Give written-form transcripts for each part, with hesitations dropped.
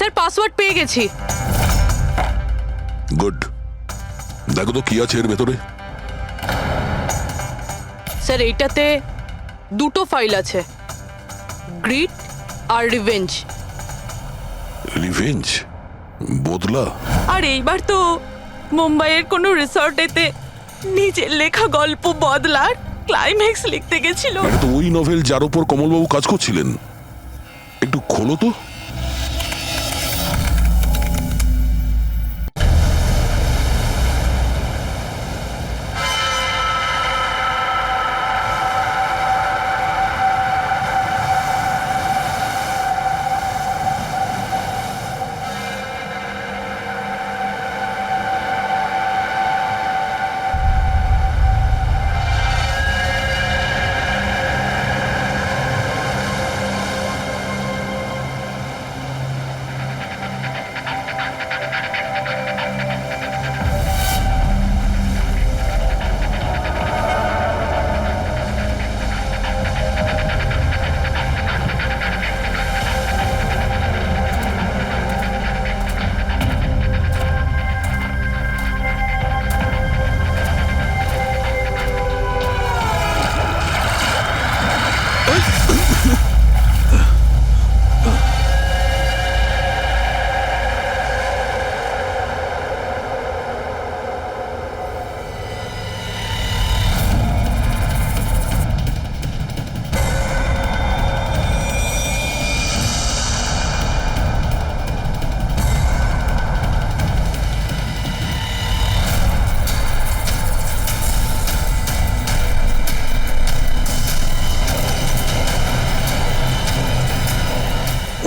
এটার পাসওয়ার্ড পেয়ে গেছি। গুড, দেখো তো কি আছে এর ভেতরে। স্যার এইটাতে দুটো ফাইল আছে, গ্রিড আর রিভেঞ্জ। রিভেঞ্জ? বদলা? আর এইবার তো মুম্বাইয়ের কোনো রিসর্টেতে নিজের লেখা গল্প বদলার ক্লাইম্যাক্স লিখতে গেছিল। এটা তো ওই নভেল যার উপর কমলবাবু কাজ করছিলেন। একটু খোলো তো।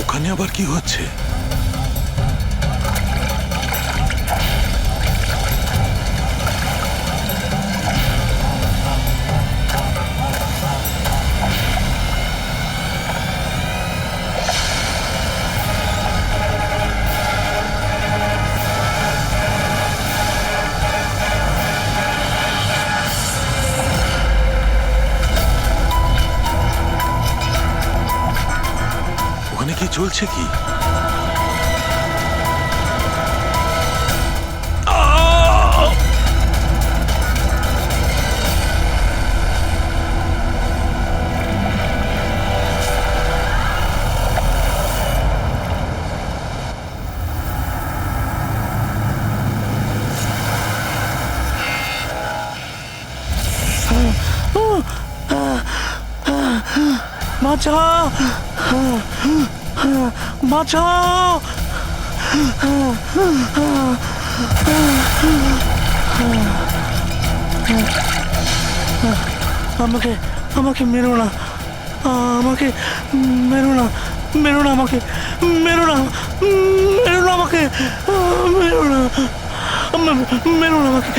ওখানে আবার কি হচ্ছে? ওখানে কি চলছে কি? বাঁচাও, বাঁচাও। আমাকে আমাকে মেরো না, আমাকে মেরো না, মেরো না, আমাকে মেরো না, মেরো না, আমাকে মেরো না, মেরো না আমাকে।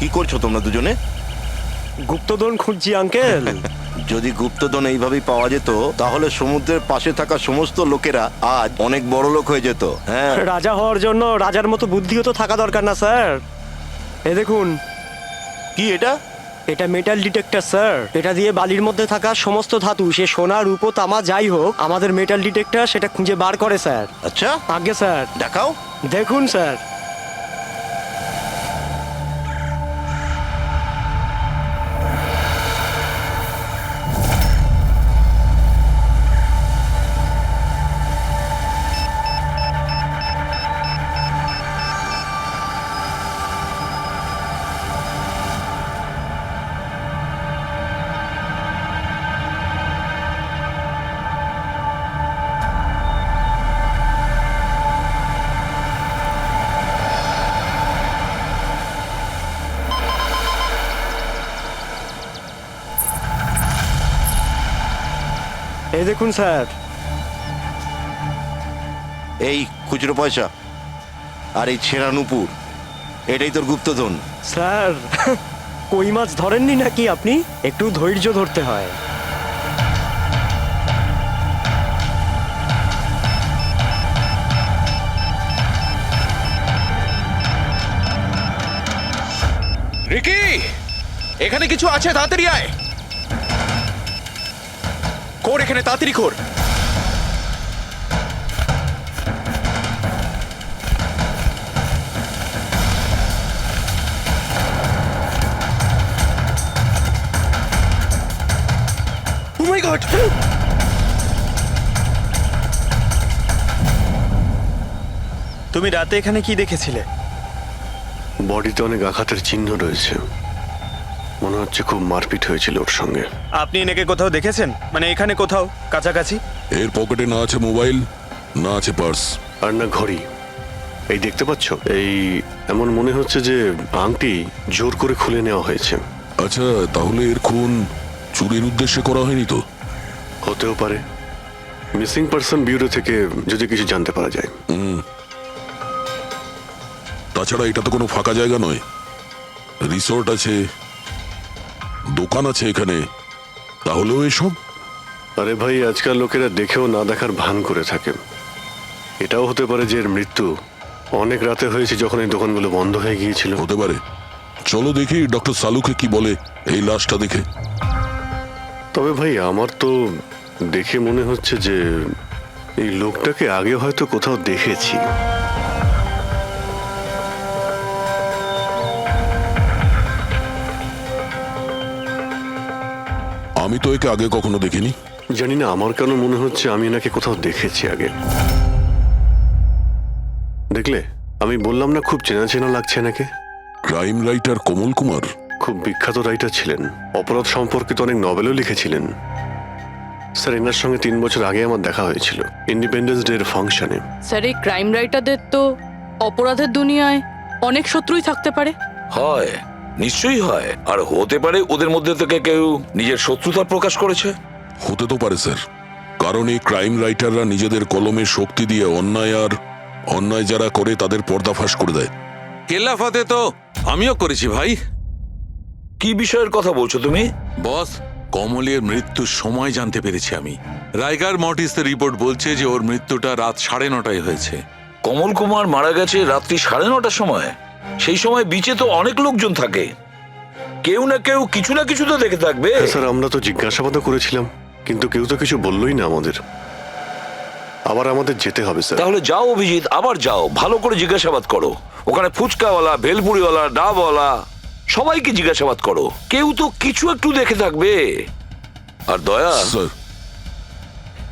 কি করছো তোমরা দুজনে? গুপ্তধন খুঁজছি আঙ্কেল। যদি গুপ্তধন এইভাবেই পাওয়া যেত তাহলে সমুদ্রের পাশে থাকা সমস্ত লোকেরা আজ অনেক বড় লোক হয়ে যেত। হ্যাঁ, রাজা হওয়ার জন্য রাজার মতো বুদ্ধিও তো থাকা দরকার না স্যার? এ দেখুন, কি এটা? এটা মেটাল ডিটেক্টর স্যার। এটা দিয়ে বালির মধ্যে থাকা সমস্ত ধাতু, সে সোনা, রূপো, তামা যাই হোক, আমাদের মেটাল ডিটেক্টর সেটা খুঁজে বার করে স্যার। আচ্ছা, আগে স্যার দেখাও। দেখুন স্যার। এই দেখুন স্যার। এই খুচরো পয়সা আর এই ছেঁড়া নুপুর, এটাই তোর গুপ্তধন। স্যার কই মাছ ধরেননি নাকি আপনি? একটু ধৈর্য ধরতে হয়। রিকি, এখানে কিছু আছে, তাড়াতাড়ি আয়। কর এখানে, তাড়াতাড়ি কর। ও মাই গড! তুমি রাতে এখানে কি দেখেছিলে? বডিতে অনেক আঘাতের চিহ্ন রয়েছে, মনে হচ্ছে খুব মারপিট হয়েছিল ওর সঙ্গে। আপনি এনাকে কোথাও দেখেছেন? মানে এখানে কোথাও কাছাকাছি? এর পকেটে না আছে মোবাইল, না আছে পার্স। আর না ঘড়ি। এই দেখতে পাচ্ছ, এই এমন মনে হচ্ছে যে আংটি জোর করে খুলে নেওয়া হয়েছে। আচ্ছা, তাহলে এর খুন চুরির উদ্দেশ্যে করা হয়নি তো? হতেও পারে। মিসিং পারসন ব্যুরো থেকে যদি কিছু জানতে পারা যায়। তাছাড়া এটা তো কোনো ফাঁকা জায়গা নয়, রিসোর্ট আছে, দোকান আছে এখানে, তাহলেও এসব। আরে ভাই, আজকাল লোকেরা দেখেও না দেখার ভান করে থাকে। এটাও হতে পারে যে এর মৃত্যু অনেক রাতে হয়েছে, যখন এই দোকানগুলো বন্ধ হয়ে গিয়েছিল। হতে পারে। চলো দেখি ডক্টর সালুকে কি বলে এই লাশটা দেখে। তবে ভাই, আমার তো দেখে মনে হচ্ছে যে এই লোকটাকে আগে হয়তো কোথাও দেখেছি। আমি তো একে আগে কখনো দেখিনি। জানি না, আমার কেন মনে হচ্ছে আমি এনাকে কোথাও দেখেছি আগে। দেখলে, আমি বললাম না খুব চেনা চেনা লাগছে এনাকে। ক্রাইম রাইটার কমল কুমার খুব বিখ্যাত রাইটার ছিলেন, অপরাধ সম্পর্কিত অনেক নভেলও লিখেছিলেন। স্যার, এনার সঙ্গে 3 বছর আগে আমার দেখা হয়েছিল ইন্ডিপেন্ডেন্স ডে এর ফাংশনে। স্যার, এই ক্রাইম রাইটারদের তো অপরাধের দুনিয়ায় অনেক শত্রুই থাকতে পারে। হয়, নিশ্চয়ই হয়। আর হতে পারে ওদের মধ্যে থেকে কেউ নিজের শত্রুতা প্রকাশ করেছে। হতে তো পারে স্যার, কারণ এই ক্রাইম রাইটাররা নিজেদের কলমের শক্তি দিয়ে অন্যায় যারা করে তাদের পর্দাফাশ করে দেয়। কেল্লাফাতে তো আমিও করেছি ভাই। কি বিষয়ের কথা বলছো তুমি? বস, কমলের মৃত্যুর সময় জানতে পেরেছি আমি। রাইগার মর্টিসের রিপোর্ট বলছে যে ওর মৃত্যুটা রাত 9:30টায় হয়েছে। কমল কুমার মারা গেছে রাত্রি 9:30টার সময়। সেই সময় বিচে তো অনেক লোকজন থাকে, কেউ না কেউ কিছু না কিছু তো দেখে থাকবে। হ্যাঁ স্যার, আমরা তো জিজ্ঞাসাবাদও করেছিলাম, কিন্তু কেউ তো কিছু বললোই না আমাদের। আবার আমাদের যেতে হবে স্যার। তাহলে যাও অভিজিৎ, আবার যাও, ভালো করে জিজ্ঞাসাবাদ করো। ওখানে ফুচকাওয়ালা, ভেলপুরিওয়ালা, ডাবওয়ালা সবাইকে জিজ্ঞাসাবাদ করো, কেউ তো কিছু একটু দেখে থাকবে। আর দয়া, স্যার,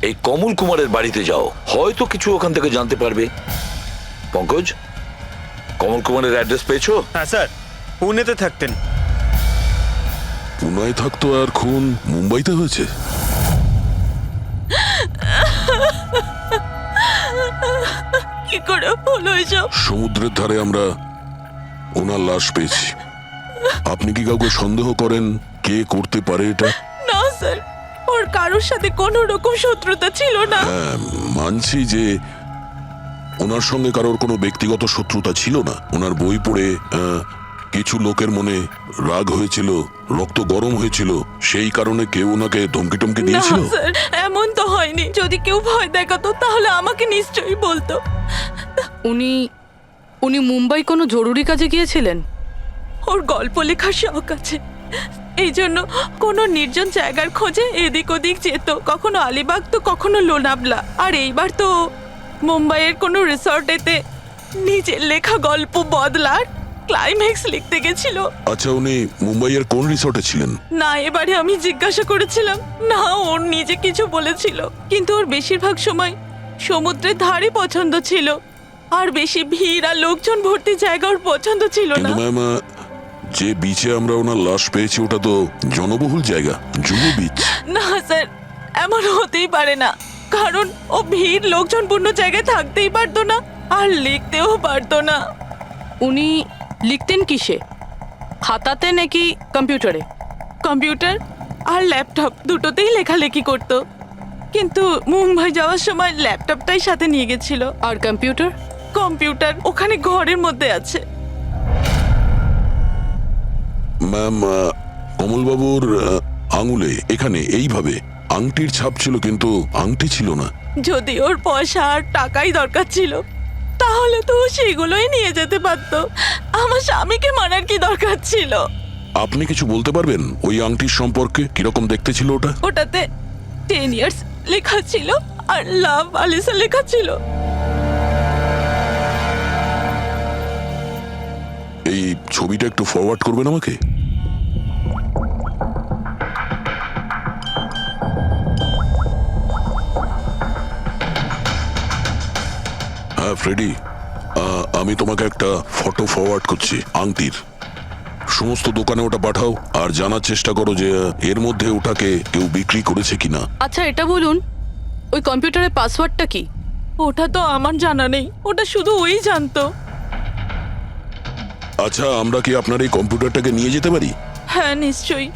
এই কমল কুমারের বাড়িতে যাও, হয়তো কিছু ওখান থেকে জানতে পারবে। পঙ্কজ, কমল কুমারের অ্যাড্রেস পেয়েছো? হ্যাঁ স্যার, পুনেতে থাকতেন। পুনায় থাকতো আর খুন মুম্বাইতে হয়েছে। কি করে হলো এসব? সমুদ্রের ধারে আমরা ওনার লাশ পেয়েছি। আপনি কি কাউকে সন্দেহ করেন কে করতে পারে এটা? না স্যার, ওর কারোর সাথে কোনো রকম শত্রুতা ছিল না। হ্যাঁ, মানছি যে ওনার সঙ্গে কারোর কোনো ব্যক্তিগত শত্রুতা ছিল না। ওনার বই পড়ে কিছু লোকের মনে রাগ হয়েছিল, রক্ত গরম হয়েছিল, সেই কারণে কেউ ওনাকে ধমকি টমকি না দিয়েছিল। স্যার, এমন তো হয়নি। যদি কেউ ভয় দেখাতো তাহলে আমাকে নিশ্চয়ই বলতো। উনি মুম্বাই কোনো জরুরি কাজে গিয়েছিলেন। ওর গল্প লেখার শখ আছে, এই জন্য কোনো নির্জন জায়গার খোঁজে এদিক ওদিক যেত, কখনো আলিবাগ তো কখনো লোনাবলা। আর এইবার তো মুম্বাইয়ের কোনো রিসর্টেতে নিজের লেখা গল্প বদলার ক্লাইম্যাক্স লিখতে গেছিল। আচ্ছা, উনি মুম্বাইয়ের কোন রিসর্টে ছিলেন? না, এবারে আমি জিজ্ঞাসা করেছিলাম না, ওর নিজে কিছু বলেছিল, কিন্তু ওর বেশিরভাগ সময় সমুদ্রের ধারে পছন্দ ছিল, আর বেশি ভিড় আর লোকজন ভর্তি জায়গা ওর পছন্দ ছিল না। কিন্তু ম্যাম, যে বিচে আমরা ওনার লাশ পেয়েছি ওটা তো জনবহুল জায়গা, জুহু বিচ। না স্যার, এমন হতেই পারে না, কারণ ও ভিড় লোকজনপূর্ণ জায়গায় থাকতেই পারতো না, আর লিখতেও পারতো না। উনি লিখতেন কিসে? খাতাতে নাকি কম্পিউটারে? কম্পিউটার আর ল্যাপটপ দুটোতেই লেখালেখি করতো। কিন্তু মুম্বাই যাওয়ার সময় ল্যাপটপটাই সাথে নিয়ে গেছিল। আর কম্পিউটার? কম্পিউটার ওখানে ঘরের মধ্যে আছে। ম্যাম, কমলবাবুর আঙুলে এখানে এইভাবে আংটির ছাপ ছিল, কিন্তু আংটি ছিল না। যদি ওর পয়সা আর টাকাই দরকার ছিল তাহলে তো ও সেগুলোই নিয়ে যেতে পারতো। আমার স্বামীকে মারার কি দরকার ছিল? আপনি কিছু বলতে পারবেন ওই আংটির সম্পর্কে? কিরকম দেখতে ছিল ওটা? ওটাতে 10 ইয়ার্স লেখা ছিল আর লাভ আলিসা লেখা ছিল। এই ছবিটা একটু ফরওয়ার্ড করবেন আমাকে। হ্যাঁ ফ্রেডি, আমি তোমাকে একটা ফটো ফরওয়ার্ড করছি আংটির। সমস্ত দোকানে ওটা পাঠাও আর জানার চেষ্টা করো যে এর মধ্যে ওটাকে কেউ বিক্রি করেছে কিনা। আচ্ছা এটা বলুন, ওই কম্পিউটারের পাসওয়ার্ডটা কি? ওটা তো আমার জানা নেই, ওটা শুধু ওই জানতো। আচ্ছা, আমরা কি আপনার এই কম্পিউটারটাকে নিয়ে যেতে পারি? হ্যাঁ নিশ্চয়ই।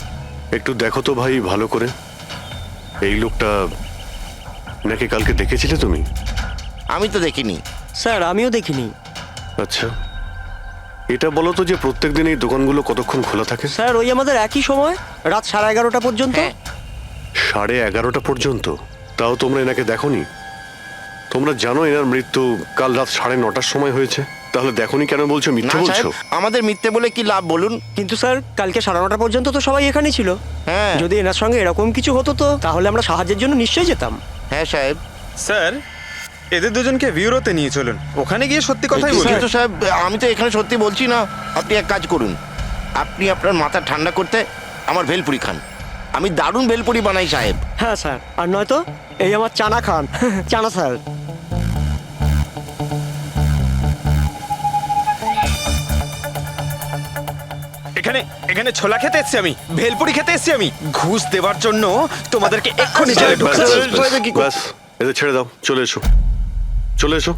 একটু দেখো তো ভাই ভালো করে, এই লোকটা নাকি কালকে দেখেছিলে তুমি? আমি তো দেখিনি। স্যার আমিও দেখিনি। আচ্ছা, এটা বলো তো যে প্রত্যেক দিন এই দোকানগুলো কতক্ষণ খোলা থাকে? স্যার ওই আমাদের একই সময়, রাত 11:30 পর্যন্ত। হ্যাঁ। 11:30 পর্যন্ত? তাও তোমরা এনাকে দেখোনি? তোমরা জানো এনার মৃত্যু কাল রাত 9:30টার সময় হয়েছে, তাহলে দেখোনি কেন বলছো? না মিথ্যে বলছো? সাহেব, আমাদের মিথ্যে বলে কি লাভ বলুন? কিন্তু স্যার কালকে 9:30 পর্যন্ত তো সবাই এখানেই ছিল। হ্যাঁ যদি এনার সঙ্গে এরকম কিছু হতো তো তাহলে আমরা সাহায্যের জন্য নিশ্চয়ই যেতাম। হ্যাঁ সাহেব। স্যার এদের দুজনকে ব্যুরোতে নিয়ে চলুন, ওখানে গিয়ে সত্যি কথাই বলুন। কিন্তু সাহেব, আমি তো এখানে সত্যি বলছি না। আপনি এক কাজ করুন, আপনি আপনার মাথা ঠান্ডা করতে আমার ভেলপুরি খান। আমি দারুণ ভেলপুরি বানাই সাহেব। হ্যাঁ স্যার, আর নয়তো এই আমার চানা খান। চানা স্যার। এখানে এখানে ছোলা খেতে এসেছি আমি, ভেলপুরি খেতে এসেছি আমি। ঘুষ দেওয়ার জন্য তোমাদেরকে এক্ষুনি জেলে ব্যাস, ঢুকাচ্ছি। ব্যাস, ব্যাস, ব্যাস, এদের ছেড়ে দাও, চলে এসো, চলে এসো।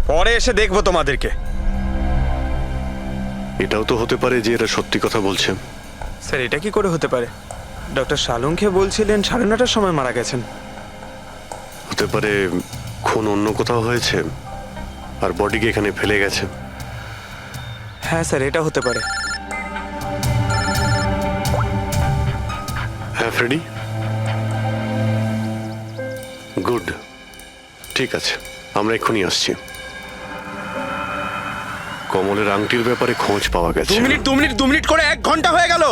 পরে এসে দেখবো তোমাদেরকে। এটাও তো হতে পারে যে এরা সত্যি কথা বলছে। স্যার এটা কি করে হতে পারে? ডক্টর শালুংকে বলছিলেন 9:30টার সময় মারা গেছেন। হতে পারে খুন অন্য কোথাও হয়েছে আর বডিকে এখানে ফেলে গেছে। হ্যাঁ স্যার এটা হতে পারে। হ্যাঁ ফ্রেডি, গুড, ঠিক আছে, আমরা এক্ষুনি আসছি। কমলের আংটির ব্যাপারে খোঁজ পাওয়া গেছে। 2 মিনিট করে 1 ঘন্টা হয়ে গেল।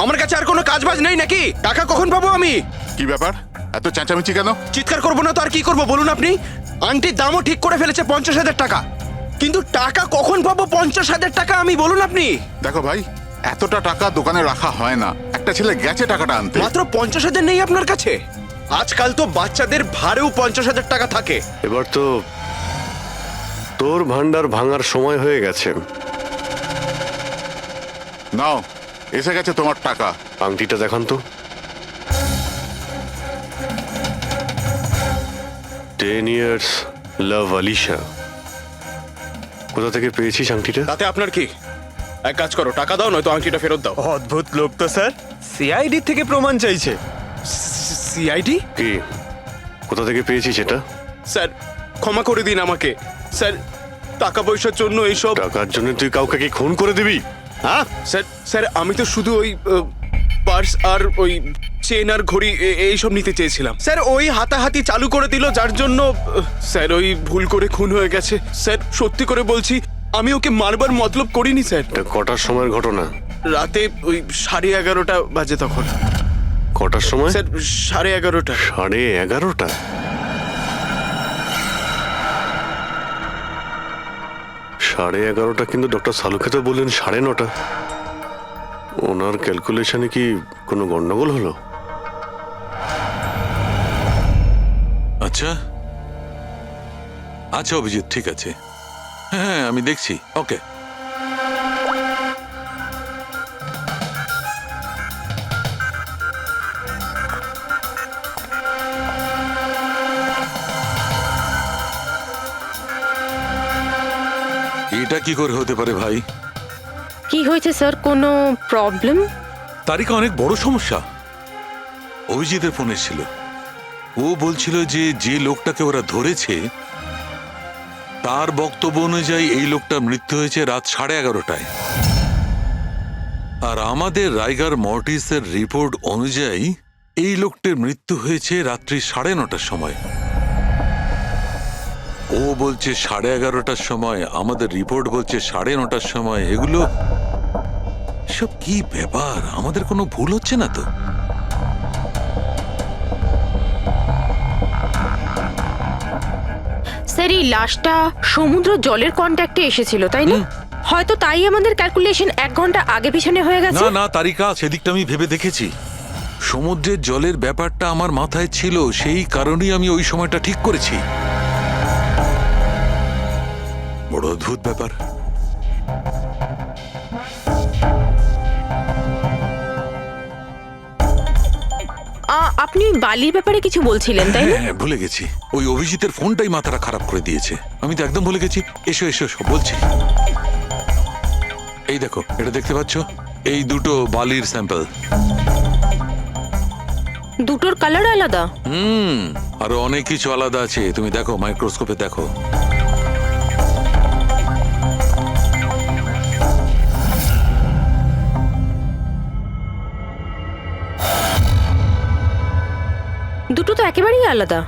আমার কাছে আর কোনো কাজ বাজ নেই নাকি? টাকা কখন পাবো আমি? কি ব্যাপার, এত চেঁচামেচি কেন? চিৎকার করবো না তো আর কি করবো বলুন আপনি? আংটির দামও ঠিক করে ফেলেছে 50,000 টাকা, কিন্তু টাকা কখন পাবো 50,000 টাকা আমি বলুন আপনি? দেখো ভাই, এতটা টাকা দোকানে রাখা হয় না। একটা ছেলে গেছে টাকাটা আনতে। মাত্র 50,000 নেই আপনার কাছে? আজকাল তো বাচ্চাদের ভাড়েও 50,000 টাকা থাকে। এবার তো তোর ভান্ডার ভাঙার সময় হয়ে গেছে। নাও, এসে গেছে তোমার টাকা। আংটিটা দেখান তো। 10 years লাভ আলিশা। কোথা থেকে পেয়েছিস আংটিটা? তাতে আপনার কি? এক কাজ করো, টাকা দাও, নয়তো আংটিটা ফেরত দাও। অদ্ভুত লোক তো স্যার, সিআইডি থেকে প্রমাণ চাইছে। সিআইডি? কি, কোথা থেকে পেয়েছিস এটা? স্যার ক্ষমা করে দিন আমাকে স্যার, টাকা পয়সার জন্য এইসব। টাকার জন্য তুই কাউকে কি খুন করে দিবি? হ্যাঁ স্যার স্যার আমি তো শুধু ওই পার্স আর ওই চেন আর ঘড়ি এইসব নিতে চেয়েছিলাম স্যার। ওই হাতাহাতি চালু করে দিল যার জন্য স্যার ওই ভুল করে খুন হয়ে গেছে। স্যার সত্যি করে বলছি, আমি ওকে মারবার মতলব করিনি স্যার। এটা কটার সময়ের ঘটনা? রাতে ওই 11:30 বাজে তখন। কটার সময়? স্যার 11:30। 11:30? সাড়ে 11:30 কিন্তু ডক্টর সালুকে তো বললেন 9:30। ওনার ক্যালকুলেশনে কি কোনো গন্ডগোল হলো? আচ্ছা আচ্ছা অভিজিৎ, ঠিক আছে, হ্যাঁ আমি দেখছি, ওকে। এটা কি করে হতে পারে ভাই? কি হয়েছে স্যার, কোনো প্রবলেম? তারিকা অনেক বড় সমস্যা। অভিজিতের ফোন এসেছিল। ও বলছিল যে যে লোকটাকে ওরা ধরেছে তার বক্তব্য অনুযায়ী এই লোকটার মৃত্যু হয়েছে রাত 11:30টায়। আর আমাদের রাইগার মর্টিসের রিপোর্ট অনুযায়ী এই লোকটির মৃত্যু হয়েছে রাত্রি 9:30টার সময়। ও বলছে 11:30টার সময়, আমাদের রিপোর্ট বলছে 9:30টার সময়। এগুলো সব কি ব্যাপার? আমাদের কোনো ভুল হচ্ছে না তো? স্যার এই লাশটা সমুদ্র জলের কন্ট্যাক্টে এসেছিল তাই না? হয়তো তাই আমাদের ক্যালকুলেশন 1 ঘন্টা আগে পিছনে হয়ে গেছে। না না তারিকা, সেদিকটা আমি ভেবে দেখেছি। সমুদ্রের জলের ব্যাপারটা আমার মাথায় ছিল, সেই কারণেই আমি ওই সময়টা ঠিক করেছি। বড় অদ্ভুত ব্যাপার। আপনি বালির ব্যাপারে কিছু বলছিলেন তাই না? হ্যাঁ, ভুলে গেছি। ওই অভিজিতের ফোনটাই মাথাটা খারাপ করে দিয়েছে। আমি তো একদম ভুলে গেছি। এসো এসো এসো, বলছি। এই দেখো, এটা দেখতে পাচ্ছ? এই দুটো বালির স্যাম্পল। দুটোর কালার আলাদা। আরো অনেক কিছু আলাদা আছে, তুমি দেখো, মাইক্রোস্কোপে দেখো। দুটো তো একেবারেই আলাদা।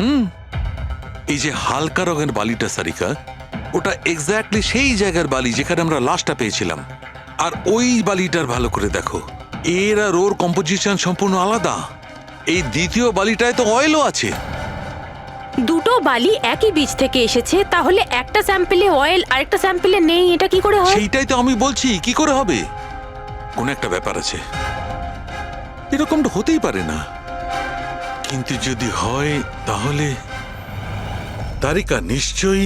এই যে হালকা রঙের বালিটা সারিকা, ওটা এক্স্যাক্টলি সেই জায়গার বালি যেখানে আমরা লাশটা পেয়েছিলাম। আর ওই বালিটার ভালো করে দেখো, এর আর ওর কম্পোজিশন সম্পূর্ণ আলাদা। এই দ্বিতীয় বালিটায় তো অয়েলও আছে। দুটো বালি একই বীজ থেকে এসেছে, তাহলে একটা স্যাম্পলে অয়েল আরেকটা স্যাম্পলে নেই, এটা কি করে হয়? সেইটাই তো আমি বলছি, কি করে হবে? কোন একটা ব্যাপার আছে, এরকমটা হতেই পারে না। কিন্তু যদি হয় তাহলে তারিকা নিশ্চয়ই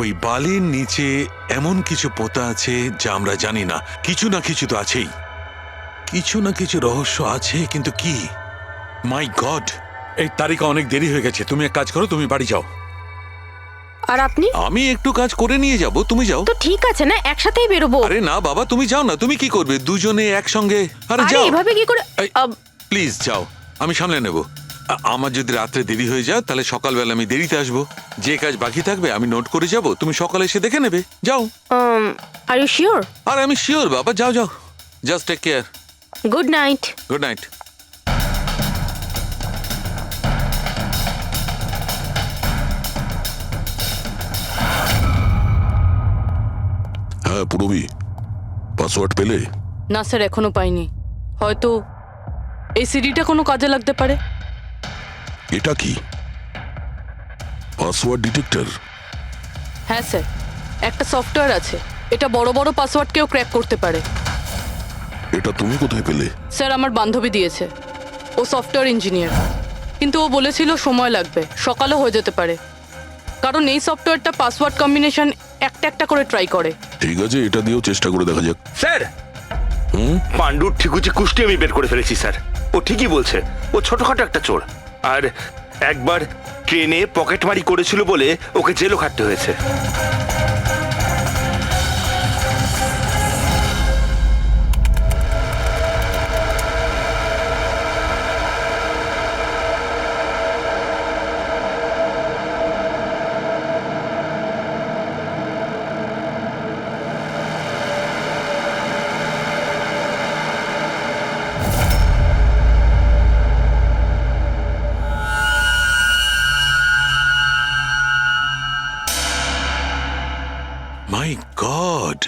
ওই বালির নিচে এমন কিছু পোতা আছে যা আমরা জানি না। কিছু না কিছু তো আছেই, কিছু না কিছু রহস্য আছে, কিন্তু কি? মাই গড, এই তারিকা অনেক দেরি হয়ে গেছে। তুমি এক কাজ করো, তুমি বাড়ি যাও। আর আপনি? আমি একটু কাজ করে নিয়ে যাব, তুমি যাও। তো ঠিক আছে না, একসাথেই বেরোবো। আরে না বাবা, তুমি যাও না। তুমি কি করবে দুজনে একসঙ্গে? আরে আরে যাও, এভাবে কি করে? প্লিজ যাও, আমি সামলে নেব। আমার যদি রাত্রে দেরি হয়ে যায় তাহলে সকালবেলা আমি দেরিতে আসবো। যে কাজ বাকি থাকবে আমি নোট করে যাব, তুমি সকালে এসে দেখে নেবে। যাও। Are you sure? আর আমি শিওর বাবা, যাও যাও, just take care. Good night. Good night. হ্যাঁ পুরবি, পাসওয়ার্ড পেলে? না স্যার, এখনো পাইনি। হয়তো এই সিডিটা কোনো কাজে লাগতে পারে। এটা কি পাসওয়ার্ড ডিটেক্টর? হ্যাঁ স্যার, একটা সফটওয়্যার আছে, এটা বড় বড় পাসওয়ার্ডকেও ক্র্যাক করতে পারে। এটা তুমি কোথায় পেলে? স্যার আমার বান্ধবী দিয়েছে, ও সফটওয়্যার ইঞ্জিনিয়ার। কিন্তু ও বলেছিল সময় লাগবে, সকালও হয়ে যেতে পারে, কারণ এই সফটওয়্যারটা পাসওয়ার্ড কম্বিনেশন একটা একটা করে ট্রাই করে। ঠিক আছে, এটা দিয়েও চেষ্টা করে দেখা যাক। স্যার, পাণ্ডুর ঠিকুচি কুষ্টি আমি বের করে ফেলেছি স্যার। ও ঠিকই বলছে, ও ছোটখাটো একটা চোর। আর একবার ট্রেনে পকেটমারি করেছিল বলে ওকে জেলও খাটতে হয়েছে। মাই গড,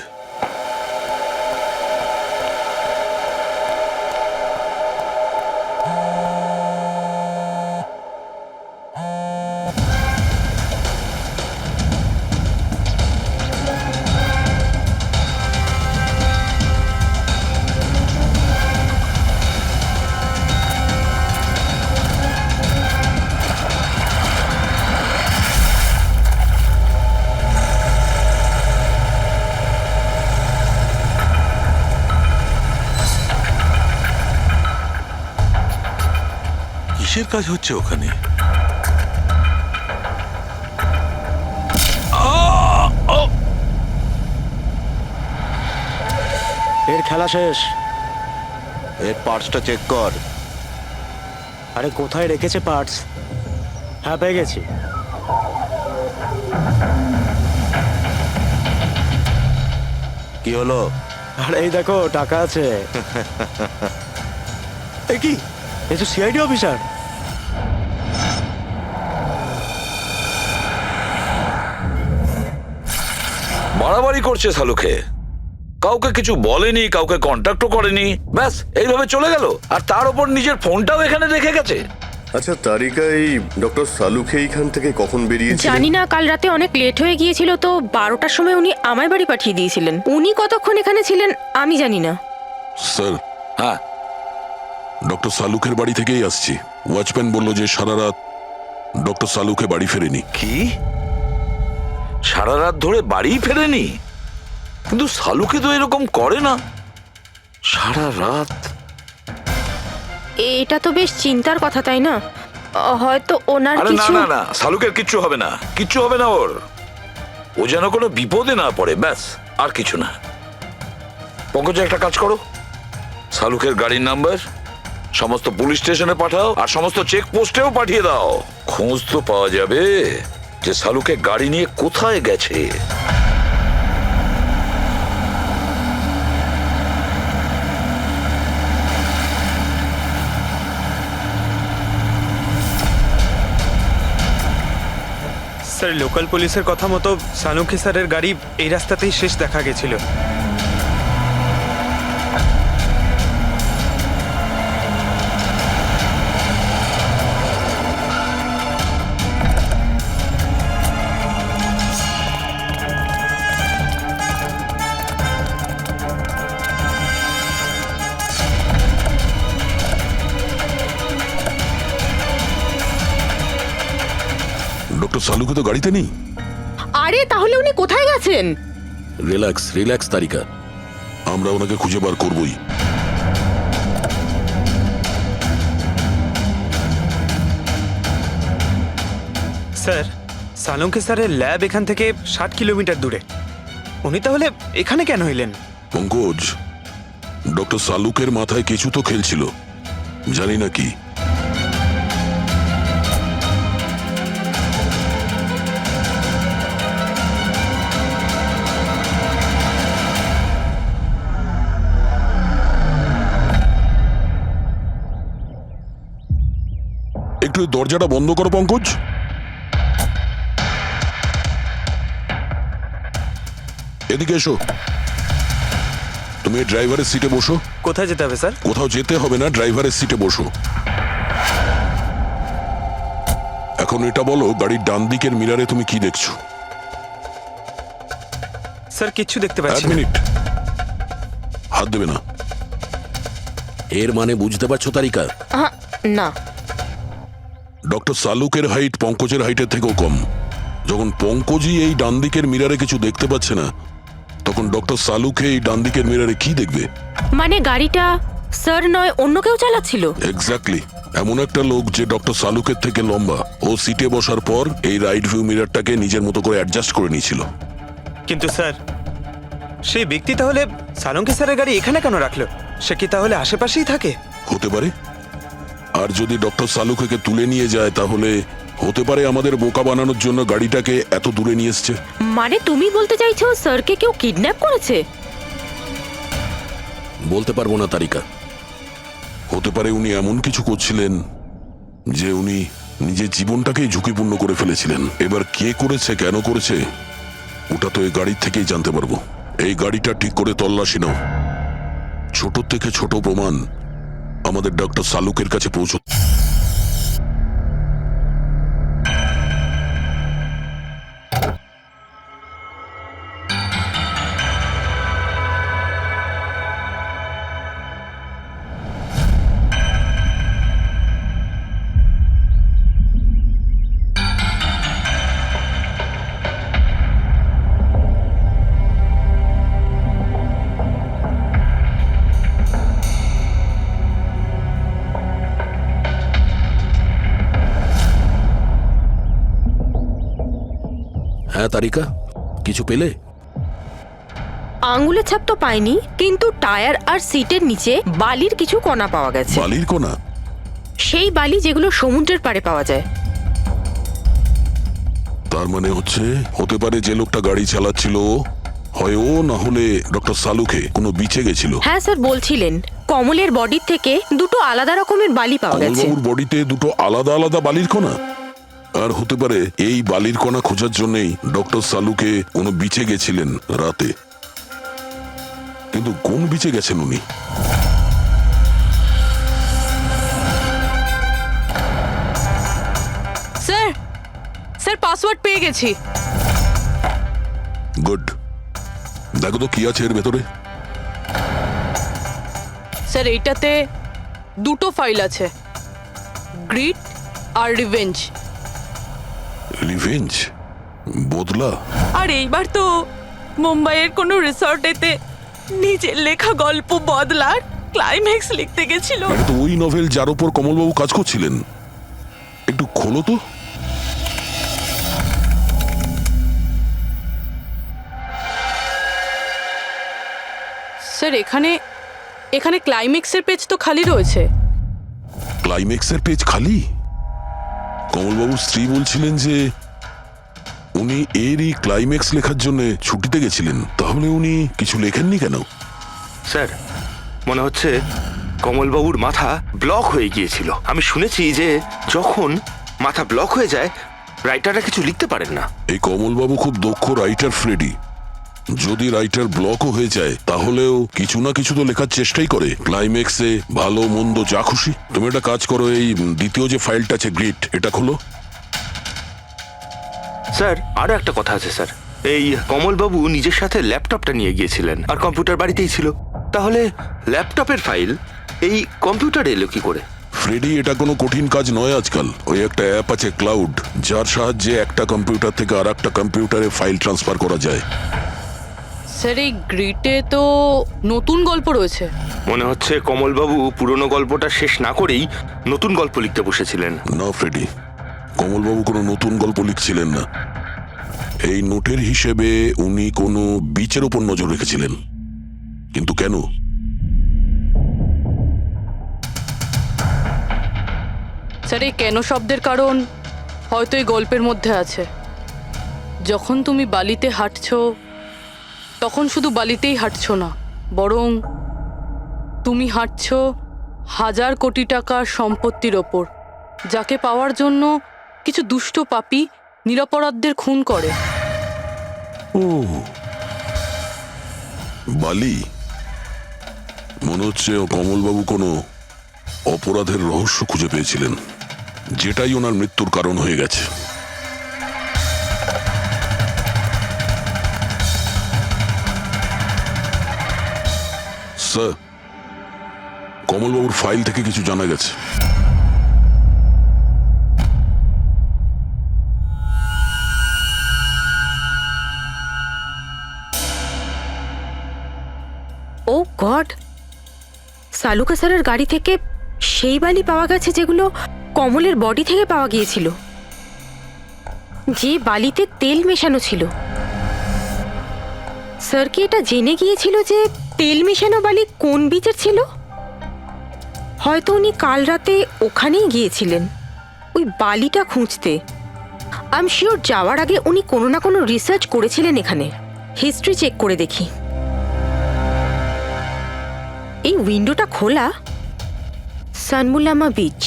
কিসের কাজ হচ্ছে ওখানে? এর খেলা শেষ। এর পার্টসটা চেক কর। আরে কোথায় রেখেছে পার্টস? হ্যাঁ, পেয়ে গেছি। কি হলো? আরে এই দেখো, টাকা আছে। এ কি, এ তো সিআইডি অফিসার। বাড়াবাড়ি করছে শালুকে, কাউকে কিছু বলেনি, কাউকে কন্ট্যাক্টও করেনি, ব্যাস এইভাবে চলে গেল। আর তার উপর নিজের ফোনটাও এখানে রেখে গেছে। আচ্ছা তারিকা, এই ডক্টর সালুকে এইখান থেকে কখন বেরিয়েছিলেন? জানি না, কাল রাতে অনেক লেট হয়ে গিয়েছিল তো 12টার সময় উনি আমার বাড়ি পাঠিয়ে দিয়েছিলেন। উনি কতক্ষণ এখানে ছিলেন আমি জানি না। স্যার, হ্যাঁ, ডক্টর সালুকের বাড়ি থেকেই আসছি। ওয়াচম্যান বলল যে সারা রাত ডক্টর সালুকে বাড়ি ফেরেনি। কি সারা রাত ধরে বাড়ি ফেরেনি? কিন্তু শালুকে তো এরকম করে না, সারা রাত। এটা তো বেশ চিন্তার কথা, তাই না? হয়তো ওনার আরে না কিছু। না না, শালুকের কিচ্ছু হবে না, কিচ্ছু হবে না ওর। ও যেন কোনো বিপদে না পড়ে, ব্যাস, আর কিছু না। পঙ্কজ, একটা কাজ করো, শালুকের গাড়ির নাম্বার সমস্ত পুলিশ স্টেশনে পাঠাও আর সমস্ত চেক পোস্টেও পাঠিয়ে দাও। খোঁজ তো পাওয়া যাবে যে শালুকে গাড়ি নিয়ে কোথায় গেছে। স্যার, লোকাল পুলিশের কথা মতো সানুকি স্যারের গাড়ি এই রাস্তাতেই শেষ দেখা গেছিল। ডক্টর সালুকে তো গাড়িতে নেই। আরে তাহলে উনি কোথায় গেছেন? রিল্যাক্স রিল্যাক্স তারিকা, আমরা ওনাকে খুঁজে বার করবই। স্যার, সানুকি স্যারের ল্যাব এখান থেকে 60 কিলোমিটার দূরে। উনি তাহলে এখানে কেন এলেন? পঙ্কজ, ডক্টর সালুকের মাথায় কিছু তো খেলছিল, জানি না কি। একটু দরজাটা বন্ধ করো পঙ্কজ। এদিকে এসো, তুমি ড্রাইভারের সিটে বসো। কোথায় যেতে হবে স্যার? কোথাও যেতে হবে না, ড্রাইভারের সিটে বসো। এখন এটা বলো, গাড়ির ডান দিকের মিরারে তুমি কি দেখছো? স্যার, কিচ্ছু দেখতে এক পাচ্ছি না। মিনিট, হাত দেবে না। এর মানে বুঝতে পারছো তারিকা? না। ডক্টর সালুকের হাইট পঙ্কজের হাইটের থেকেও কম। যখন পঙ্কজই এই ডান দিকের মিরারে কিছু দেখতে পাচ্ছে না, তখন ডক্টর সালুকে এই ডান দিকের মিরারে কি দেখবে? মানে গাড়িটা স্যার নয়, অন্য কেউ চালাচ্ছিল? এক্স্যাক্টলি, এমন একটা লোক যে ডক্টর সালুকের থেকে লম্বা। ও সিটে বসার পর এই রাইট ভিউ মিরারটাকে নিজের মতো করে অ্যাডজাস্ট করে নিয়েছিল। কিন্তু স্যার, সেই ব্যক্তি তাহলে সানুকি স্যারের গাড়ি এখানে কেন রাখলো? সে কি তাহলে আশেপাশেই থাকে? হতে পারে। আর যদি ডক্টর সালুকে তুলে নিয়ে যায়, তাহলে হতে পারে আমাদের বোকা বানানোর জন্য গাড়িটাকে এত দূরে নিয়ে এসছে। মানে তুমি বলতে চাইছো স্যারকে কেউ কিডন্যাপ করেছে? বলতে পারবো না তারিকা, হতে পারে উনি এমন কিছু করছিলেন যে উনি নিজের জীবনটাকেই ঝুঁকিপূর্ণ করে ফেলেছিলেন। এবার কে করেছে, কেন করেছে, ওটা তো এই গাড়ির থেকেই জানতে পারবো। এই গাড়িটা ঠিক করে তল্লাশি নাও। ছোট থেকে ছোট প্রমাণ আমাদের ডক্টর সালুকের কাছে পৌঁছ। হ্যাঁ তারিকা, কিছু পেলে? আঙ্গুলের ছাপ তো পাইনি, কিন্তু টায়ার আর সিটের নিচে বালির কিছু কণা পাওয়া গেছে। বালির কোনা? সেই বালি যেগুলো সমুদ্রের পাড়ে পাওয়া যায়। তার মানে হতে পারে যে লোকটা গাড়ি চালাচ্ছিল হয় ও, না হলে ডক্টর সালুকে কোনো বিচে গেছিল। হ্যাঁ স্যার, বলছিলেন কমলের বডির থেকে দুটো আলাদা রকমের বালি পাওয়া গেছে। কমলবাবুর বডিতে দুটো আলাদা আলাদা বালির কণা, আর হতে পারে এই বালির কণা খোঁজার জন্যই ডক্টর সালুকে কোনো বিচে গেছিলেন রাতে। কিন্তু কোন বিচে গেছেন উনি? স্যার স্যার পাসওয়ার্ড পেয়ে গেছি। গুড, দেখো তো কি আছে এর ভেতরে। স্যার এইটাতে দুটো ফাইল আছে, গ্রিড আর রিভেঞ্জ। রিভেঞ্জ, বদলা। আর এইবার তো মুম্বাইয়ের কোনো রিসর্টেতে নিজের লেখা গল্প বদলার ক্লাইম্যাক্স লিখতে গেছিল। এটা তো ওই নভেল যার উপর কমলবাবু কাজ করছিলেন। একটু খোলো তো। স্যার এখানে এখানে ক্লাইম্যাক্সের পেজ তো খালি রয়েছে। ক্লাইম্যাক্সের পেজ খালি? কমলবাবুর স্ত্রী বলছিলেন যে উনি এরই ক্লাইম্যাক্স লেখার জন্য ছুটিতে গেছিলেন। তাহলে উনি কিছু লেখেননি কেন? স্যার মনে হচ্ছে কমলবাবুর মাথা ব্লক হয়ে গিয়েছিল। আমি শুনেছি যে যখন মাথা ব্লক হয়ে যায় রাইটাররা কিছু লিখতে পারেন না। এই কমলবাবু খুব দক্ষ রাইটার ফ্রেডি। যদি রাইটার ব্লকও হয়ে যায় তাহলেও কিছু না কিছু তো লেখার চেষ্টাই করে। ক্লাইম্যাক্সে ভালো মন্দ যা খুশি। তুমি একটা কাজ করো, এই দ্বিতীয় যে ফাইলটা আছে গ্রিড, এটা খোলো। স্যার আরো একটা কথা আছে স্যার, এই কমলবাবু নিজের সাথে ল্যাপটপটা নিয়ে গিয়েছিলেন আর কম্পিউটার বাড়িতেই ছিল। তাহলে ল্যাপটপের ফাইল এই কম্পিউটারে এলো কি করে? ফ্রেডি, এটা কোনো কঠিন কাজ নয় আজকাল। ওই একটা অ্যাপ আছে ক্লাউড, যার সাহায্যে একটা কম্পিউটার থেকে আর একটা কম্পিউটারে ফাইল ট্রান্সফার করা যায়। স্যার এই গ্রিডে তো নতুন গল্প রয়েছে। মনে হচ্ছে কমলবাবু পুরনো গল্পটা শেষ না করেই নতুন গল্প লিখতে বসেছিলেন। না ফ্রেডি, কমলবাবু কোনো নতুন গল্প লিখছিলেন না। এই নোটের হিসেবে উনি কোনো বিচের উপর নজর রেখেছিলেন। কিন্তু কেন? স্যার এই কেন শব্দের কারণ হয়তো এই গল্পের মধ্যে আছে। যখন তুমি বালিতে হাঁটছো তখন শুধু বালিতেই হাঁটছো না, বরং তুমি হাঁটছো 1000 কোটি টাকার সম্পত্তির ওপর, যাকে পাওয়ার জন্য কিছু দুষ্ট পাপী নিরপরাধদের খুন করে। ও বালি, মনে হচ্ছে কমলবাবু কোনো অপরাধের রহস্য খুঁজে পেয়েছিলেন, যেটাই ওনার মৃত্যুর কারণ হয়ে গেছে। স্যার, কমলবাবুর ফাইল থেকে কিছু জানা গেছে। ও গড, সালুকা স্যারের গাড়ি থেকে সেই বালি পাওয়া গেছে যেগুলো কমলের বডি থেকে পাওয়া গিয়েছিল, যে বালিতে তেল মেশানো ছিল। স্যার কি এটা জেনে গিয়েছিল যে তেল মেশানো বালি কোন বিচের ছিল? হয়তো উনি কাল রাতে ওখানেই গিয়েছিলেন ওই বালিটা খুঁজতে। আই এম শিওর যাওয়ার আগে উনি কোনো না কোনো রিসার্চ করেছিলেন এখানে। হিস্ট্রি চেক করে দেখি। এই উইন্ডোটা খোলা। সানমুলামা বিচ,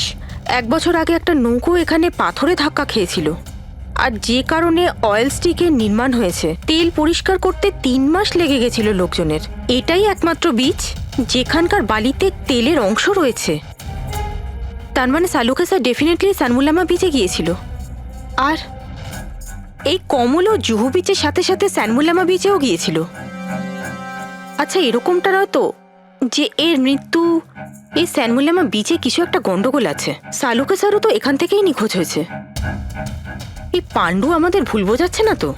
1 বছর আগে একটা নৌকো এখানে পাথরে ধাক্কা খেয়েছিল, আর যে কারণে অয়েল স্টিকের নির্মাণ হয়েছে। তেল পরিষ্কার করতে 3 মাস লেগে গেছিল লোকজনের। এটাই একমাত্র বিচ যেখানকার বালিতে তেলের অংশ রয়েছে। তার মানে সালুকা স্যার ডেফিনেটলি সানমুলামা বিচে গিয়েছিল। আর এই কমলও জুহু বিচের সাথে সাথে সানমুলামা বিচেও গিয়েছিল। আচ্ছা, এরকমটা নয় তো যে এর মৃত্যু এই সানমুলামা বিচে কিছু একটা গন্ডগোল আছে? সালুকা স্যারও তো এখান থেকেই নিখোঁজ হয়েছে। এই পাণ্ডু আমাদের ভুল বোঝাচ্ছে না তো?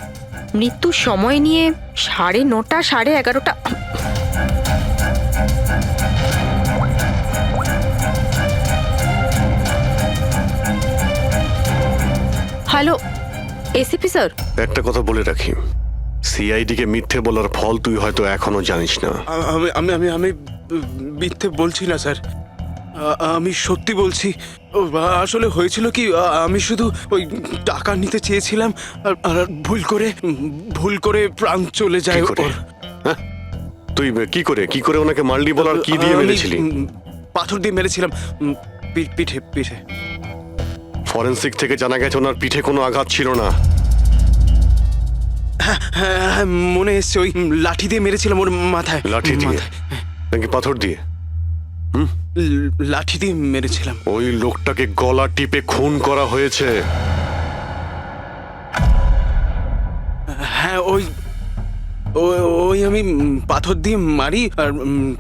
মৃত্যুর সময় নিয়ে 9:30 11:30। হ্যালো এসিপি স্যার, একটা কথা বলে রাখি, সিআইডি কে মিথ্যে বলার ফল তুই হয়তো এখনো জানিস না। আমি আমি আমি আমি মিথ্যে বলছি না স্যার। আমি সত্যি বলছি। আসলে হয়েছিল কি, আমি শুধু ওই টাকা নিতে চেয়েছিলাম আর ভুল করে প্রাণ চলে যায় কি করে? ওর। হ্যাঁ? তুই কি করে ওনাকে মারলি বল, আর কি দিয়ে আমি, মেরেছিলি? পাথর দিয়ে মেরেছিলাম, পিঠে। ফরেন্সিক থেকে জানা গেছে ওনার পিঠে কোনো আঘাত ছিল না। হ্যাঁ, মনে এসছে, ওই লাঠি দিয়ে মেরেছিলাম ওর মাথায়। লাঠি দিয়ে মাথায়। নাকি পাথর দিয়ে? লাঠি দিয়ে মেরেছিলাম। ওই লোকটাকে গলা টিপে খুন করা হয়েছে। হ্যাঁ, ওই আমি পাথর দিয়ে মারি, আর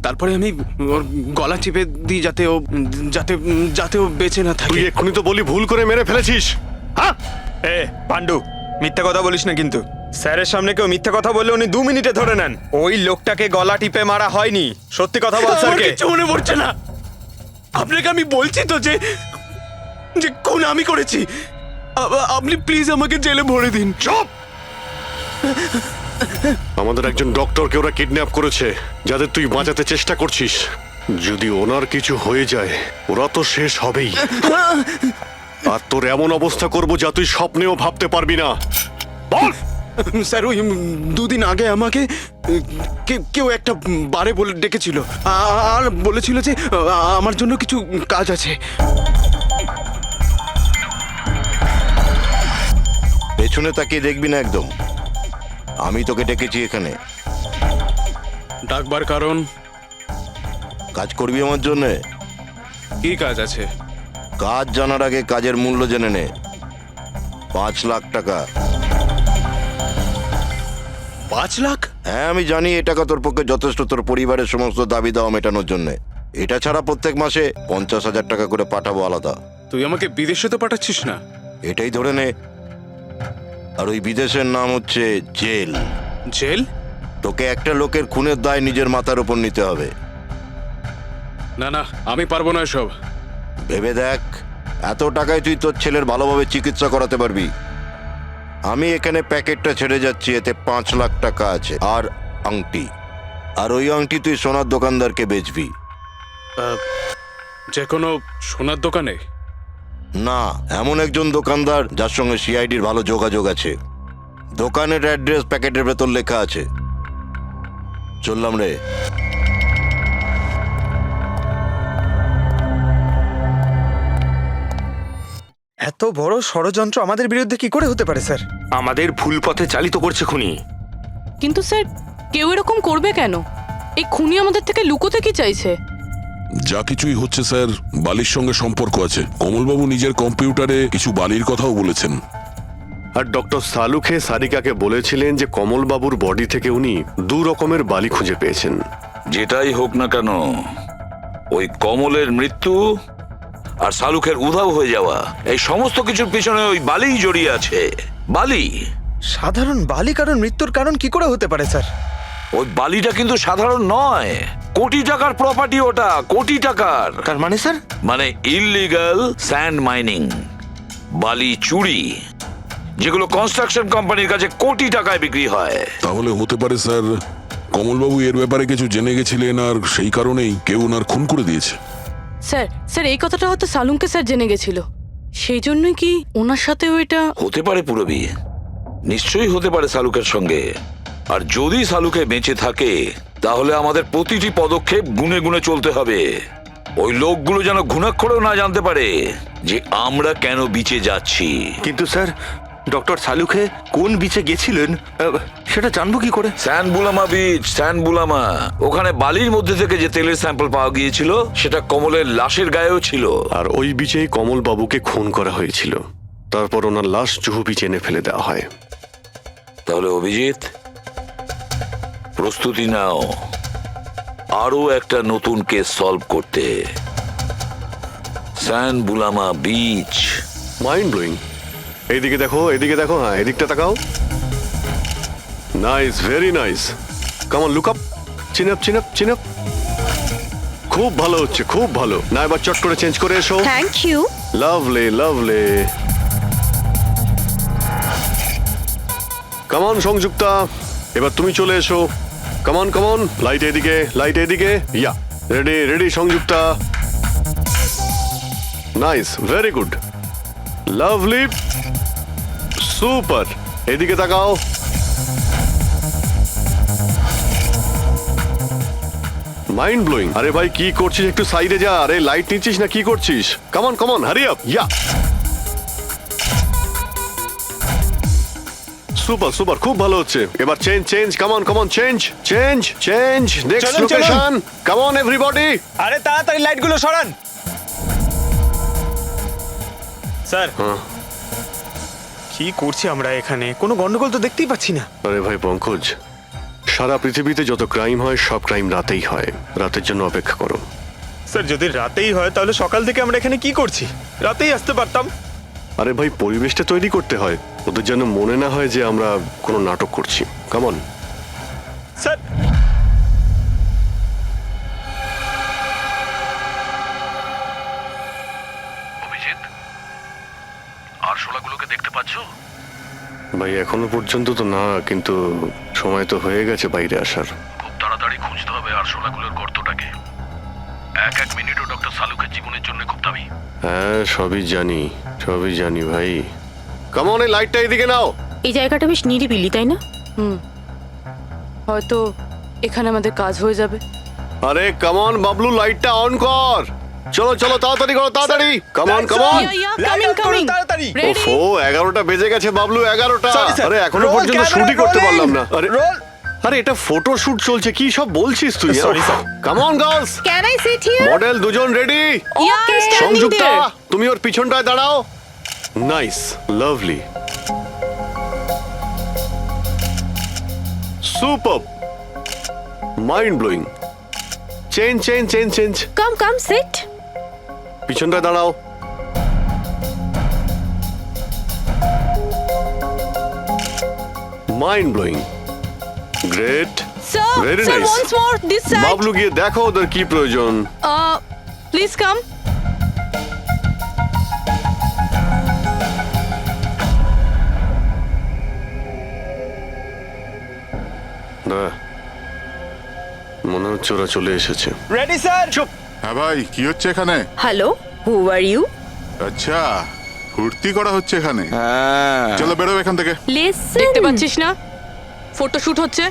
তারপরে আমি ওর গলা চিপে দিই যাতে ও বেঁচে না তুই থাকে। এক্ষুনি তো বলি ভুল করে মেরে ফেলেছিস। হ্যাঁ, এ পাণ্ডু, মিথ্যা কথা বলিস না কিন্তু। স্যারের সামনে কেউ মিথ্যা কথা বললে উনি 2 মিনিটে ধরে নেন। ওই লোকটাকে গলা টিপে মারা হয়নি। সত্যি কথা বল আমার স্যারকে। কিচ্ছু মনে পড়ছে না। আপনাকে আমি বলছি তো যে খুন আমি করেছি। আপনি প্লিজ আমাকে জেলে ভরে দিন। চুপ! আমাদের একজন ডক্টরকে ওরা কিডন্যাপ করেছে, যাদের তুই বাঁচাতে চেষ্টা করছিস। যদি ওনার কিছু হয়ে যায় ওরা তো শেষ হবেই। আর তোর এমন অবস্থা করব যা তুই স্বপ্নেও ভাবতে পারবি না। বল! স্যার, ওই 2 দিন আগে আমাকে কেউ একটা বারে বলে ডেকেছিল আর বলেছিল যে আমার জন্য কিছু কাজ আছে। পেছনে তাকিয়ে দেখবি না একদম। আমি তোকে ডেকেছি এখানে। ডাকবার কারণ? কাজ করবি আমার জন্যে? কি কাজ আছে? কাজ জানার আগে কাজের মূল্য জেনে নে। 5 লাখ টাকা। 5 লাখ? হ্যাঁ, আমি জানি এ টাকা তোর পক্ষে যথেষ্ট তোর পরিবারের সমস্ত দাবি দাওয়া মেটানোর জন্য। এটা ছাড়া প্রত্যেক মাসে 50,000 টাকা করে পাঠাবো আলাদা। তুই আমাকে বিদেশে তো পাঠাচ্ছিস না? এটাই ধরে নে। আর ওই বিদেশের নাম হচ্ছে জেল। জেল? তোকে একটা লোকের খুনের দায় নিজের মাথার উপর নিতে হবে। না, আমি পারবো না এসব। ভেবে দেখ, এত টাকায় তুই তোর ছেলের ভালোভাবে চিকিৎসা করাতে পারবি? আমি এখানে প্যাকেটটা ছেড়ে যাচ্ছি, এতে 5 লাখ টাকা আছে আর আংটি। আর ওই আংটি তুই সোনার দোকানদারকে বেচবি। যে কোনো সোনার দোকানে? না, এমন একজন দোকানদার যার সঙ্গে সিআইডির ভালো যোগাযোগ আছে। দোকানের অ্যাড্রেস প্যাকেটের ভেতর লেখা আছে। চললাম রে। এত বড় ষড়যন্ত্র আমাদের বিরুদ্ধে কি করে হতে পারে স্যার? আমাদের ভুল পথে চালিত করছে খুনি। কিন্তু স্যার, কেউ এরকম করবে কেন? এই খুনি আমাদের থেকে লুকোতে কি চাইছে? যা কিছুই হচ্ছে স্যার, বালির সঙ্গে সম্পর্ক আছে। কমলবাবু নিজের কম্পিউটারে কিছু বালির কথাও বলেছেন। আর ডক্টর সালুখে সারিকাকে বলেছিলেন যে কমলবাবুর বডি থেকে উনি 2 রকমের বালি খুঁজে পেয়েছেন। যেটাই হোক না কেন, ওই কমলের মৃত্যু আর শালুকের উধাও হয়ে যাওয়া, এই সমস্ত কিছুর পিছনে ওই বালিই জড়িয়ে আছে। বালি। সাধারণ বালি কারণ মৃত্যুর কারণ কি করে হতে পারে স্যার? ওই বালিটা কিন্তু সাধারণ নয়, কোটি টাকার প্রপার্টি ওটা, কোটি টাকার। তার মানে স্যার? মানে ইললিগাল স্যান্ড মাইনিং, বালি চুরি, যেগুলো কনস্ট্রাকশন কোম্পানির কাছে কোটি টাকায় বিক্রি হয়। তাহলে হতে পারে স্যার কমলবাবু এর ব্যাপারে কিছু জেনে গেছিলেন আর সেই কারণেই কেউ ওনার খুন করে দিয়েছে। স্যার এই কথাটা হয়তো সালুমকে স্যার জেনে গেছিল, সেই জন্যই কি ওনার সাথেও এটা হতে পারে। পুরবী, নিশ্চয়ই হতে পারে শালুকের সঙ্গে। আর যদি শালুকে বেঁচে থাকে তাহলে আমাদের প্রতিটি পদক্ষেপ গুনে গুনে চলতে হবে। ওই লোকগুলো যেন ঘুণাক্ষরেও না জানতে পারে যে আমরা কেন বিচে যাচ্ছি। কিন্তু স্যার, ডক্টর সালুখে কোন বিচে গেছিলেন সেটা জানবো কি করে? স্যানবুলামা বিচ, স্যানবুলামা। ওখানে বালির মধ্যে থেকে যে তেলের স্যাম্পল পাওয়া গিয়েছিল সেটা কমলের লাশের গায়েও ছিল। আর ওই বিচেই কমলবাবুকে খুন করা হয়েছিল। তারপর ওনার লাশ জুহু বিচে এনে ফেলে দেওয়া হয়। তাহলে অভিজিৎ, প্রস্তুতি নাও আরো একটা নতুন কেস সলভ করতে। স্যানবুলামা বিচ। Mind blowing. এইদিকে দেখো, এদিকে দেখো, হ্যাঁ এদিকটা তাকাও। Nice, very nice. Come on, look up, chin up, chin up, chin up. খুব ভালো হচ্ছে, খুব ভালো। না এবার চট করে চেঞ্জ করে এসো। Thank you. Lovely, lovely. Come on Sanjukta, এবার তুমি চলে এসো। কাম অন, লাইট এদিকে, লাইট এদিকে। Yeah, ready, ready Sanjukta. Nice, very good, lovely, super. এদিকে তাকাও। Mind blowing. আরে ভাই কি করছিস, একটু সাইডে যা। আরে লাইট নিচ্ছিস না কি করছিস? Come on come on, hurry up. Yeah, super super, খুব ভালো হচ্ছে। এবার change change, come on come on, change change change, next চলুন, চলুন। Location, come on everybody. আরে তাড়াতাড়ি লাইটগুলো সরান। স্যার, কি করছি আমরা এখানে? কোনো গন্ডগোল তো দেখতেই পাচ্ছি না। আরে ভাই পঙ্কজ, সারা পৃথিবীতে যত ক্রাইম হয় সব ক্রাইম রাতেই হয়। রাতের জন্য অপেক্ষা করো। স্যার, যদি রাতেই হয় তাহলে সকাল থেকে আমরা এখানে কি করছি? রাতেই আসতে পারতাম। আরে ভাই, পরিবেশটা তৈরি করতে হয়, ওদের যেন মনে না হয় যে আমরা কোনো নাটক করছি। কামন। স্যার, অভিজিৎ, আরশোলাগুলোকে দেখতে পাচ্ছো? ভাই এখনো পর্যন্ত তো না, কিন্তু সময় তো হয়ে গেছে বাইরে আসার। খুব তাড়াতাড়ি খুঁজতে হবে আরশোলাগুলোর গর্তটাকে। এক মিনিটও ডক্টর সালুকের জীবনের জন্য খুব দামি। হ্যাঁ, সবই জানি, সবই জানি ভাই। কামন, এই লাইটটা এদিকে নাও। এই জায়গাটা বেশ নিরিবিলি, তাই না? হয়তো এখানে আমাদের কাজ হয়ে যাবে। আরে কামন বাবলু, লাইটটা অন কর। চলো চলো, তাড়াতাড়ি করো, তাড়াতাড়ি। Come on come on. তাড়াতাড়ি। ওফো, 11টা বেজে গেছে বাবলু, 11টা। Sorry, sir. আরে এখনো Roll পর্যন্ত camera শুটই করতে rolling. পারলাম না। আরে Roll. আরে এটা ফটো শুট চলছে, কি সব বলছিস তুই? Sorry, sir. Come on girls, can I sit here? Model দুজন রেডি। ওকে, সংযুক্তা, তুমি ওর পিছনটায় দাঁড়াও। Nice, lovely, super, mind blowing. Change change change change, come come sit. পিছনটায় দাঁড়াও। Mind blowing, great, sir, Very sir, nice. once more this side. Bablu গিয়ে দেখো ওদের কি প্রয়োজন। Please come. দাঁড়া, মনে হচ্ছে ওরা চলে এসেছে। Ready sir. চুপ। হ্যাঁ ভাই, কি হচ্ছে এখানে? Hello, who are you? আচ্ছা, ফুর্তি করা হচ্ছে এখানে। চলো বেরো এখান থেকে। লিসেন, দেখতে পাচ্ছিস না ফটোশুট হচ্ছে?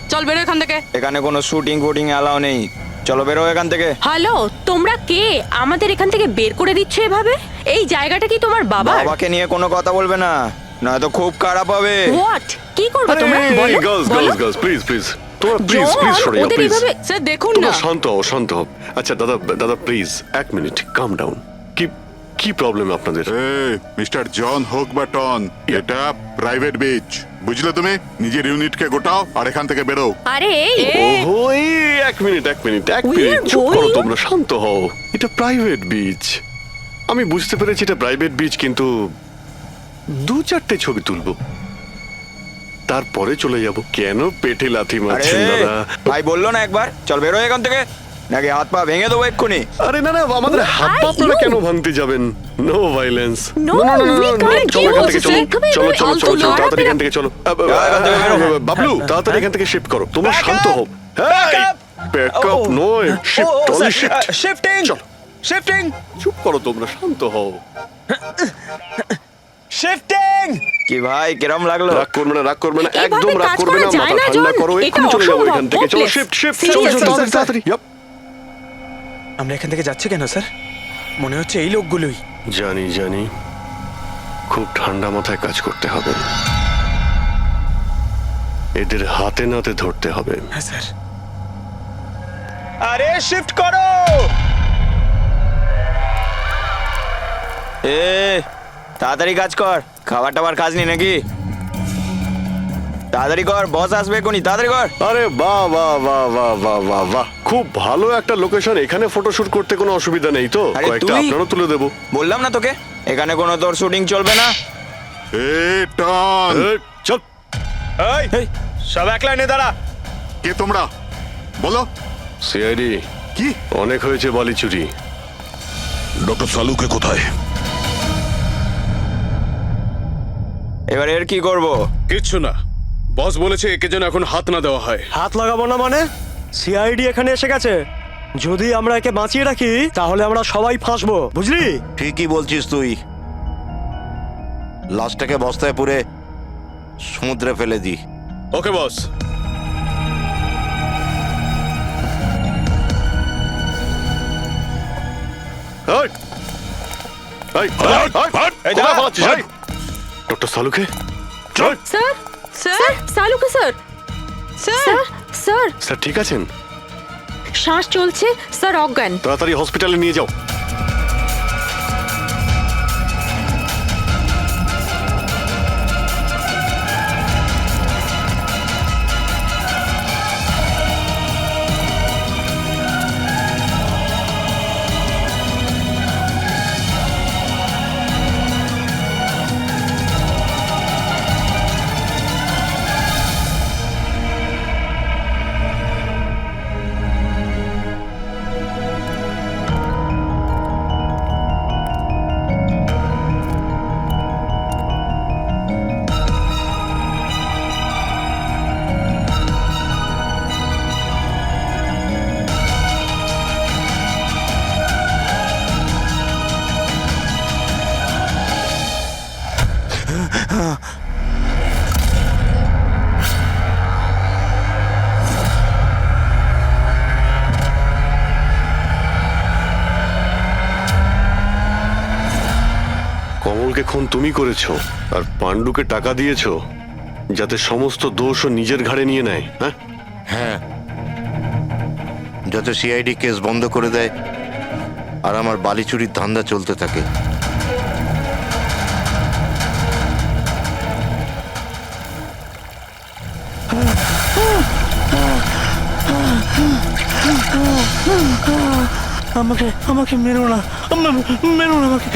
চল বেরো এখান থেকে। এখানে কোনো শুটিং ফুটিং অ্যালাউ নেই। চলো বেরো এখান থেকে। হ্যালো, তোমরা কে আমাদের এখান থেকে বের করে দিচ্ছ এভাবে? এই জায়গাটা কি তোমার বাবার? বাবাকে নিয়ে কোনো কথা বলবে না, নয়তো খুব খারাপ হবে। হোয়াট? কি করবে আরে তোমরা? বলো, গার্লস বলো। গার্লস গার্লস, প্লিজ প্লিজ, তোমরা প্লিজ জন, প্লিজ সরে যাও, ওদের প্লিজ। এভাবে স্যার দেখুন তোমরা না। শান্ত হও, শান্ত হও। আচ্ছা দাদা, দাদা প্লিজ এক মিনিট, কাম ডাউন। কি কি প্রবলেম আপনাদের? মিস্টার জন হোক বা টন, এটা প্রাইভেট বিচ, বুঝলে তুমি? নিজের ইউনিটকে গোটাও আর এখান থেকে বেরো। আরে এই, ওহো, এই এক মিনিট এক মিনিট এক We মিনিট, are চুপ করো going- তোমরা, শান্ত হও। এটা প্রাইভেট বিচ, আমি বুঝতে পেরেছি এটা প্রাইভেট বিচ, কিন্তু 2-4টে ছবি তুলবো, তারপরে চলে যাব। কেন পেটে লাথি মারছেন দাদা? ভাই বললো না একবার চল বেরো এখান থেকে, নাকি হাত পা ভেঙে দেবো এক্ষুনি। আরে না না, আমাদের হাত পা আপনারা কেন ভাঙতে যাবেন? No violence. No, we can't চলো এখান use থেকে, this. চলো Come here, চলো চলো ফালতু চলো চলো, লোক। তাড়াতাড়ি এখান থেকে চলো। এখান থেকে বেরো। বাবলু, তাড়াতাড়ি এখান থেকে শিফট করো, তোমরা Back শান্ত up! হও। Back up! ব্যাকআপ নয়, শিফট, অনলি শিফট। শিফটিং চলো, শিফটিং চুপ করো তোমরা, শান্ত হও। শিফটিং। কি ভাই কিরম লাগলো? রাগ করবে না, রাগ করবে না, এভাবে একদম রাগ কাজ করবে করা না, যায় মাথা না, ঠান্ডা জন। করো, এটা এক্ষুনি চলে যাবো অসম্ভব, এখান থেকে। চলো, hopeless. শিফট শিফট, চলো Seriously, চলো, তাড়াতাড়ি তাড়াতাড়ি। Yup. আমরা এখান থেকে যাচ্ছি কেন স্যার? মনে হচ্ছে এই লোকগুলোই। জানি জানি, খুব ঠান্ডা মাথায় কাজ করতে হবে, এদের হাতে নাতে ধরতে হবে। হ্যাঁ স্যার। আরে শিফট করো। এ তাড়াতাড়ি কাজ কর, খাবার টাবার কাজ নেই নাকি? তাড়াতাড়ি কর, বস আসবে এখনই, তাড়াতাড়ি কর। আরে বাহ বাহ বাহ বাহ বাহ বাহ বাহ, খুব ভালো একটা লোকেশন। এখানে ফটোশুট করতে কোনো অসুবিধা নেই তো? আরে কয়েকটা তুই- আপনারও তুলে দেবো। বললাম না তোকে এখানে কোনো তোর শুটিং চলবে না। এ টন, চল। এই সব এক লাইনে দাঁড়া। কে তোমরা? বলো। সিআইডি, কি? অনেক হয়েছে বালি চুরি। ডক্টর সালুকে কোথায়? এবার এর কি করব? কিচ্ছু না, বস বলেছে একে যেন এখন হাত না দেওয়া হয়। হাত লাগাবো না মানে? সিআইডি এখানে এসে গেছে, যদি আমরা একে বাঁচিয়ে রাখি তাহলে আমরা সবাই ফাঁসবো, বুঝলি? ঠিকই বলছিস তুই। লাশটাকে বস্তায় পুরে সমুদ্রে ফেলে দি। ওকে বস। এই! এই, এই দাঁড়া, এই! ডক্টর সালুকে চল। স্যার স্যার সালুকে স্যার স্যার স্যার স্যার ঠিক আছেন? শ্বাস চলছে স্যার, অজ্ঞান। তাড়াতাড়ি হসপিটালে নিয়ে যাও। কমলকে খুন তুমি করেছো আর পাণ্ডুকে টাকা দিয়েছো যাতে সমস্ত দোষ ও নিজের ঘাড়ে নিয়ে নেয়। হ্যাঁ, হ্যাঁ, যাতে সিআইডি কেস বন্ধ করে দেয় আর আমার বালি চুরির ধান্দা চলতে থাকে। আমাকে আমাকে মেরো না, মেরো না আমাকে।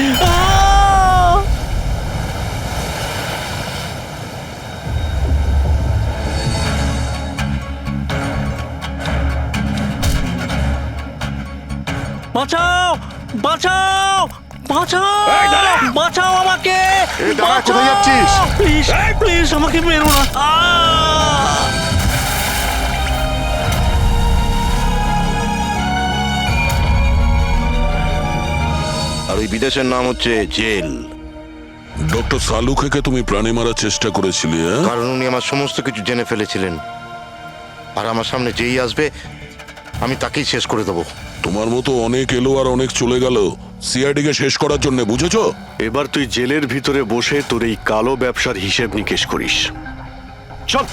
বাঁচাও বাঁচাও বাঁচাও বাঁচাও আমাকে! কোথায় যাচ্ছিস? প্লিজ প্লিজ আমাকে মেরো না। আর ওই বিদেশের নাম হচ্ছে জেল। ডক্টর সালুখেকে তুমি প্রাণে মারার চেষ্টা করেছিলে, হ্যাঁ? কারণ উনি আমার সমস্ত কিছু জেনে ফেলেছিলেন, আর আমার সামনে যেই আসবে আমি তাকেই শেষ করে দেবো। তোমার মতো অনেক এলো আর অনেক চলে গেল সিআইডি কে শেষ করার জন্য, বুঝেছো? এবার তুই জেলের ভিতরে বসে তোর এই কালো ব্যবসার হিসেব নিকেশ করিস। চল।